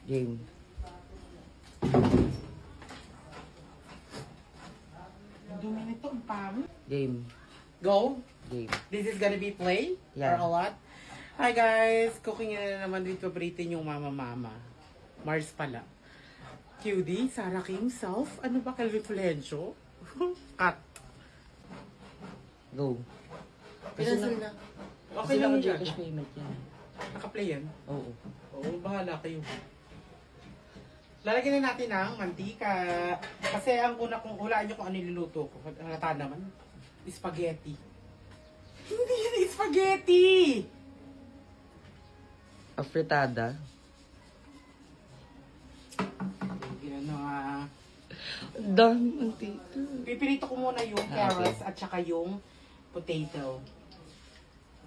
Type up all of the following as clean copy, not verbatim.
Game. Dumi nito, ang pangit. Game. Go. Game. This is gonna be play? Yeah. Or a lot? Hi guys! Cooking na naman with paborito yung mama. Mars pala. QD, Sarah King, Self. Ano ba, Calvin Fulencio? Cut. Go. Kasi Kasi lang. Okay Okay lang lang ang yan. Gcash payment yan. Naka-play yan? Oo. Oo, bahala kayo. Lalagyan na natin ng mantika. Kasi ang hulaan nyo kung ano niluluto ko. Halata naman. Spaghetti. Hindi yan spaghetti! Afritada. Ano ah. Ang dami mantika. Pipirito ko muna yung carrots at saka yung potato.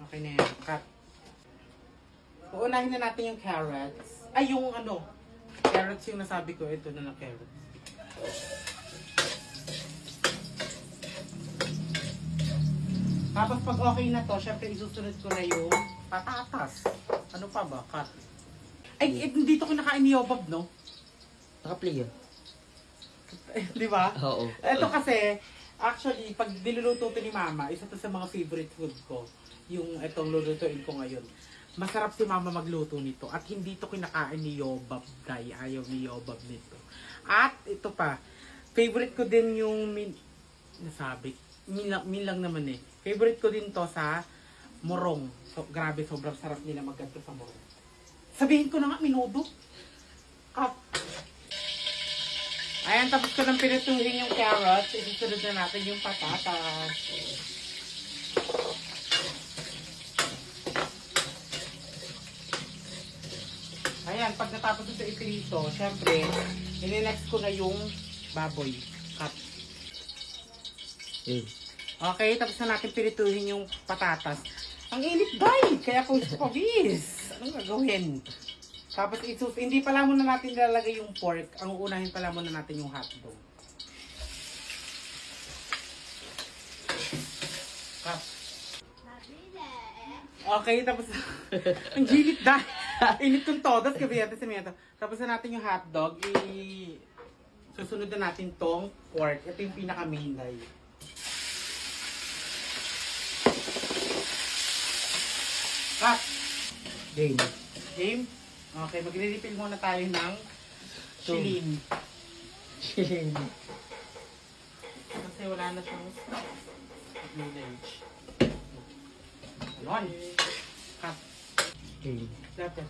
Okay na yan. Cut. Uunahin na natin yung carrots. Ay, yung ano. Carrots yung nasabi ko. Ito na ng carrots. Tapos pag okay na to, syempre isusunod ko na yung patatas. Ano pa ba? Cut. Ay, dito ko nakain ni Yobab, no? Naka-play yan. Di ba? Oo. Ito kasi, actually, pag niluluto to ni Mama, isa to sa mga favorite food ko. Yung itong lulutuin ko ngayon. Masarap si Mama magluto nito. At hindi to kinakain ni Yobab, dahil ayaw ni Yobab nito. At ito pa, favorite ko din yung min lang naman eh. Favorite ko din to sa morong. So, grabe, sobrang sarap nila magganto sa morong. Sabihin ko na nga, minudo. Cut. Ayan, tapos ko nang pinituhin yung carrots. Isusunod na natin yung patatas. Ayan, pag natapos ito ipirito, syempre, ininext ko na yung baboy. Cut. Game. Okay, tapos na natin pirituhin yung patatas. Ang init, bay! Kaya po pawis. Anong gagawin? Tapos hindi pala muna natin nilalagay yung pork. Ang uunahin pala muna natin yung hotdog. Cut. Okay, tapos ang gilit dahil. Init kong todas, kabiyata sa miyata. Tapos na natin yung hotdog. Susunod na natin tong pork. Ito yung pinaka-mainay. Cut. Game. Game? Okay, magre-refill muna tayo ng shilin. Game. Kasi wala na siyang village. Ayun. Cut. Game. Dapat.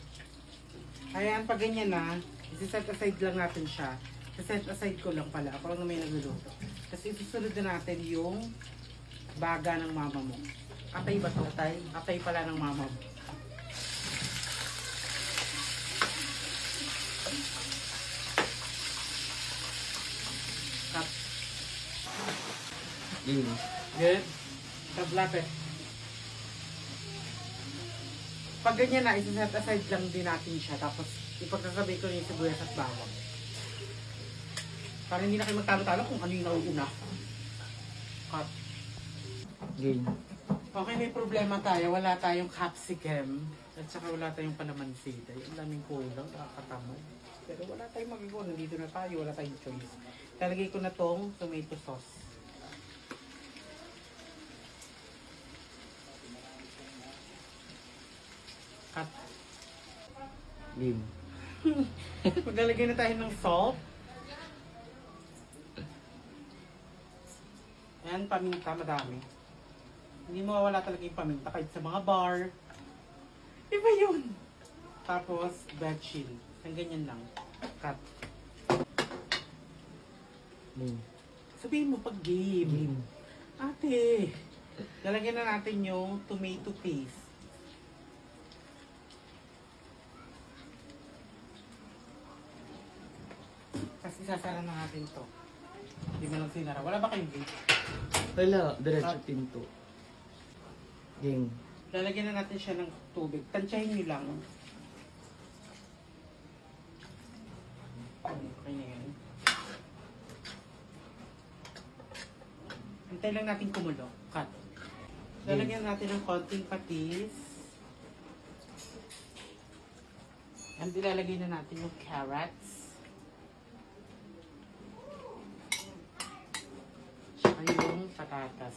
Ayan, pag ganyan na, isi-set aside lang natin siya. Set aside ko lang pala. Ako lang na may nagluluto. Kasi isusunod na natin yung baga ng mama mo. Atay ba ito? Atay? Atay pala ng mama mo. Cut. Game. Good. Tablapit. Pag ganyan na, isa-set aside lang din natin siya. Tapos, ipagkasabay ko yung sibuyas at bawang. Para hindi na kayo magtalo-talo kung ano yung nauuna. Cut. Game. Okay, may problema tayo. Wala tayong capsicum. At saka wala tayong palamansi. Ang daming kulang, nakakatamad. Pero wala tayong magagawa. Nandito na tayo. Wala tayong choice. Talagay ko na tong tomato sauce. Cut. Game. Maglalagay na tayo ng salt. And paminta, madami. Hindi mawawala talaga yung paminta kahit sa mga bar. Iba yun. Tapos, betchin. Ang ganyan lang. Cut. Game. Sabihin mo pag game. Game. Ate, lalagyan na natin yung tomato paste. Kasi sasara na natin to. Hindi mo lang sinara. Wala ba kayong game? Wala. Diretso pinto. Game. Lalagyan na natin siya ng tubig. Tansyahin nyo lang. Okay na yan. Hintay lang natin kumulo. Cut. Lalagyan natin ng konting patis. And ilalagay na natin yung carrots. Tsaka yung patatas.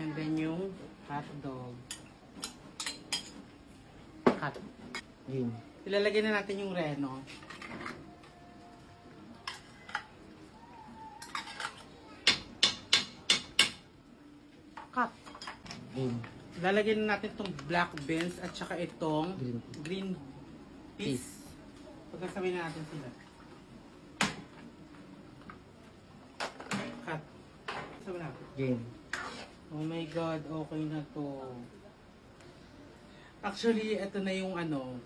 And then yung hot dog. Cut. Game. Ilalagay na natin yung reno. Cut. Game. Lalagyan na natin itong black beans at saka itong Green. green peas. Pagkasabihin na natin sila. Cut. Sabi natin. Game. Oh my God, okay na to. Actually, ito na yung ano,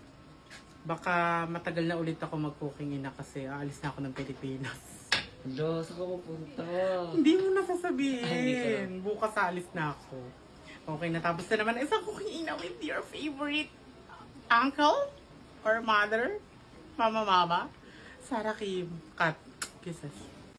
baka matagal na ulit ako mag-cooking ina kasi aalis na ako ng Pilipinas. Hello, saan ka pupunta? Hindi mo Ay, hindi nasasabihin. Bukas aalis na ako. Okay, natapos na naman isang cooking ina with your favorite uncle or mother, mama, Sarah Kim. Cut. Kisses.